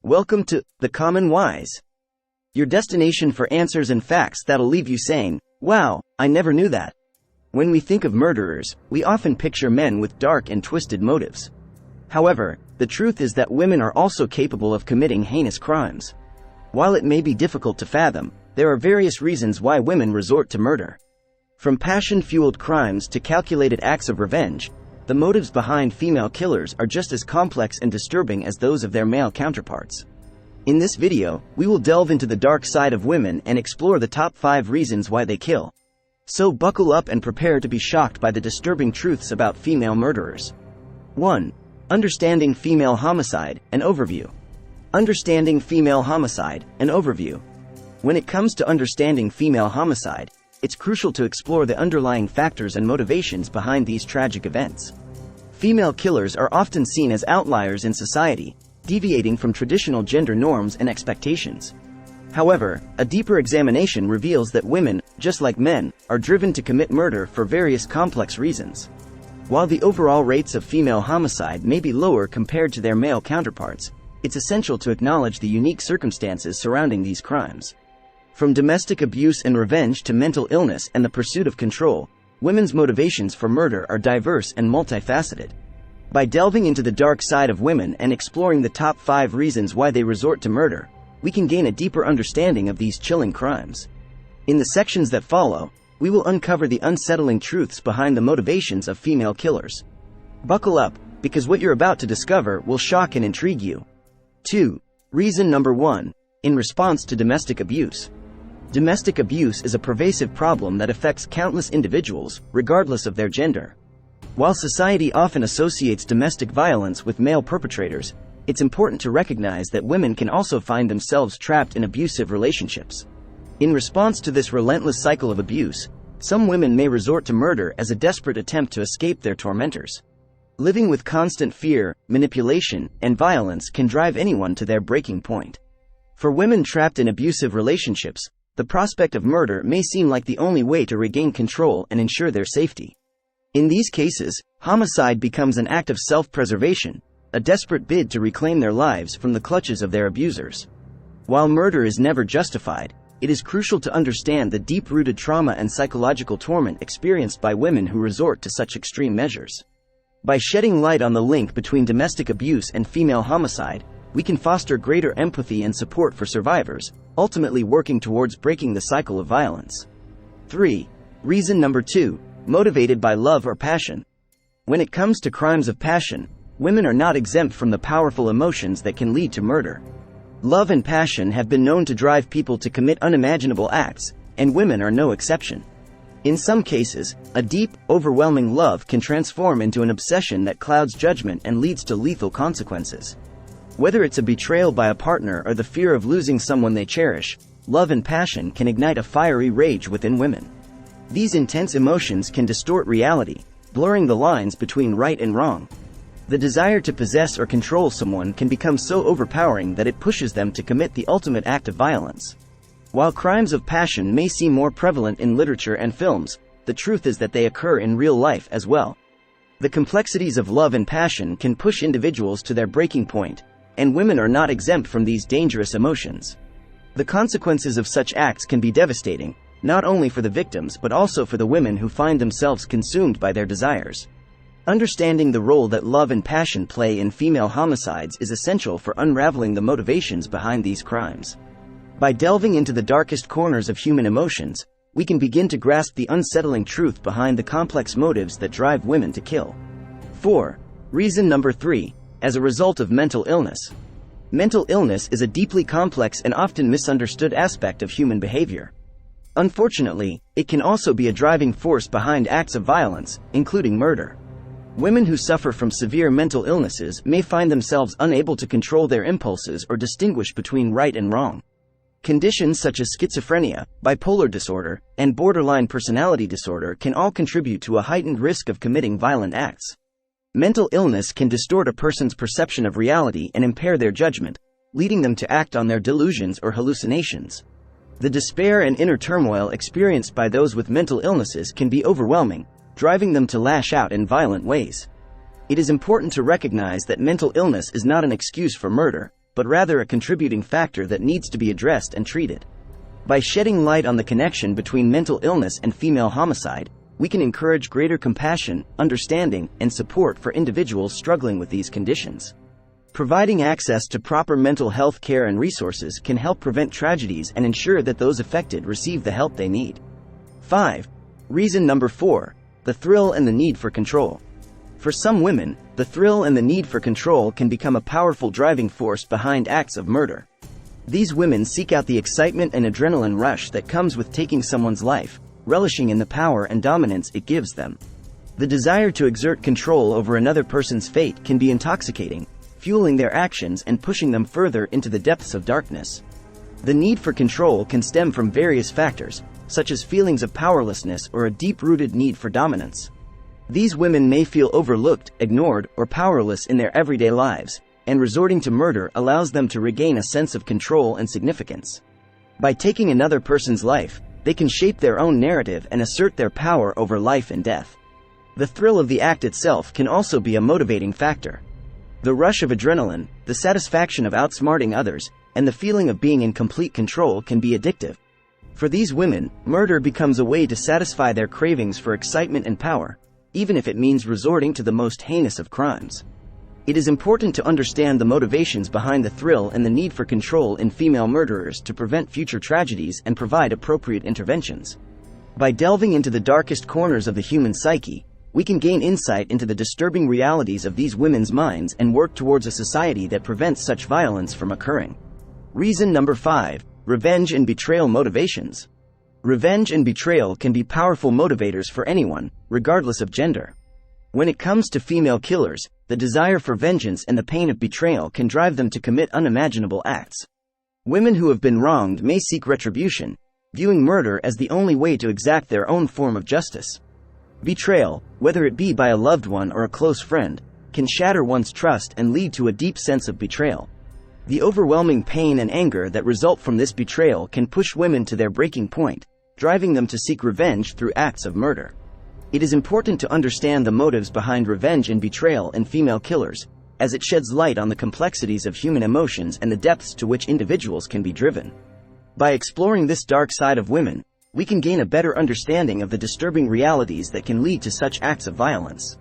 Welcome to The Common Whys, your destination for answers and facts that'll leave you saying, wow, I never knew that. When we think of murderers, we often picture men with dark and twisted motives. However, the truth is that women are also capable of committing heinous crimes. While it may be difficult to fathom, there are various reasons why women resort to murder. From passion-fueled crimes to calculated acts of revenge, the motives behind female killers are just as complex and disturbing as those of their male counterparts. In this video, we will delve into the dark side of women and explore the top 5 reasons why they kill. So buckle up and prepare to be shocked by the disturbing truths about female murderers. 1. Understanding female homicide, an overview. Understanding female homicide, an overview. When it comes to understanding female homicide, it's crucial to explore the underlying factors and motivations behind these tragic events. Female killers are often seen as outliers in society, deviating from traditional gender norms and expectations. However, a deeper examination reveals that women, just like men, are driven to commit murder for various complex reasons. While the overall rates of female homicide may be lower compared to their male counterparts, it's essential to acknowledge the unique circumstances surrounding these crimes. From domestic abuse and revenge to mental illness and the pursuit of control, women's motivations for murder are diverse and multifaceted. By delving into the dark side of women and exploring the top 5 reasons why they resort to murder, we can gain a deeper understanding of these chilling crimes. In the sections that follow, we will uncover the unsettling truths behind the motivations of female killers. Buckle up, because what you're about to discover will shock and intrigue you. 2. Reason number 1. In response to domestic abuse. Domestic abuse is a pervasive problem that affects countless individuals, regardless of their gender. While society often associates domestic violence with male perpetrators, it's important to recognize that women can also find themselves trapped in abusive relationships. In response to this relentless cycle of abuse, some women may resort to murder as a desperate attempt to escape their tormentors. Living with constant fear, manipulation, and violence can drive anyone to their breaking point. For women trapped in abusive relationships, the prospect of murder may seem like the only way to regain control and ensure their safety. In these cases, homicide becomes an act of self-preservation, a desperate bid to reclaim their lives from the clutches of their abusers. While murder is never justified, it is crucial to understand the deep-rooted trauma and psychological torment experienced by women who resort to such extreme measures. By shedding light on the link between domestic abuse and female homicide, we can foster greater empathy and support for survivors, ultimately working towards breaking the cycle of violence. 3. Reason number 2. Motivated by love or passion. When it comes to crimes of passion, women are not exempt from the powerful emotions that can lead to murder. Love and passion have been known to drive people to commit unimaginable acts, and women are no exception. In some cases, a deep, overwhelming love can transform into an obsession that clouds judgment and leads to lethal consequences. Whether it's a betrayal by a partner or the fear of losing someone they cherish, love and passion can ignite a fiery rage within women. These intense emotions can distort reality, blurring the lines between right and wrong. The desire to possess or control someone can become so overpowering that it pushes them to commit the ultimate act of violence. While crimes of passion may seem more prevalent in literature and films, the truth is that they occur in real life as well. The complexities of love and passion can push individuals to their breaking point, and women are not exempt from these dangerous emotions. The consequences of such acts can be devastating, not only for the victims but also for the women who find themselves consumed by their desires. Understanding the role that love and passion play in female homicides is essential for unraveling the motivations behind these crimes. By delving into the darkest corners of human emotions, we can begin to grasp the unsettling truth behind the complex motives that drive women to kill. 4. Reason number 3. As a result of mental illness. Mental illness is a deeply complex and often misunderstood aspect of human behavior. Unfortunately, it can also be a driving force behind acts of violence, including murder. Women who suffer from severe mental illnesses may find themselves unable to control their impulses or distinguish between right and wrong. Conditions such as schizophrenia, bipolar disorder, and borderline personality disorder can all contribute to a heightened risk of committing violent acts. Mental illness can distort a person's perception of reality and impair their judgment, leading them to act on their delusions or hallucinations. The despair and inner turmoil experienced by those with mental illnesses can be overwhelming, driving them to lash out in violent ways. It is important to recognize that mental illness is not an excuse for murder, but rather a contributing factor that needs to be addressed and treated. By shedding light on the connection between mental illness and female homicide, we can encourage greater compassion, understanding, and support for individuals struggling with these conditions. Providing access to proper mental health care and resources can help prevent tragedies and ensure that those affected receive the help they need. 5. Reason number 4. The thrill and the need for control. For some women, the thrill and the need for control can become a powerful driving force behind acts of murder. These women seek out the excitement and adrenaline rush that comes with taking someone's life, relishing in the power and dominance it gives them. The desire to exert control over another person's fate can be intoxicating, fueling their actions and pushing them further into the depths of darkness. The need for control can stem from various factors, such as feelings of powerlessness or a deep-rooted need for dominance. These women may feel overlooked, ignored, or powerless in their everyday lives, and resorting to murder allows them to regain a sense of control and significance. By taking another person's life, they can shape their own narrative and assert their power over life and death. The thrill of the act itself can also be a motivating factor. The rush of adrenaline, the satisfaction of outsmarting others, and the feeling of being in complete control can be addictive. For these women, murder becomes a way to satisfy their cravings for excitement and power, even if it means resorting to the most heinous of crimes. It is important to understand the motivations behind the thrill and the need for control in female murderers to prevent future tragedies and provide appropriate interventions. By delving into the darkest corners of the human psyche, we can gain insight into the disturbing realities of these women's minds and work towards a society that prevents such violence from occurring. Reason number 5. Revenge and betrayal motivations. Revenge and betrayal can be powerful motivators for anyone, regardless of gender. When it comes to female killers, the desire for vengeance and the pain of betrayal can drive them to commit unimaginable acts. Women who have been wronged may seek retribution, viewing murder as the only way to exact their own form of justice. Betrayal, whether it be by a loved one or a close friend, can shatter one's trust and lead to a deep sense of betrayal. The overwhelming pain and anger that result from this betrayal can push women to their breaking point, driving them to seek revenge through acts of murder. It is important to understand the motives behind revenge and betrayal in female killers, as it sheds light on the complexities of human emotions and the depths to which individuals can be driven. By exploring this dark side of women, we can gain a better understanding of the disturbing realities that can lead to such acts of violence.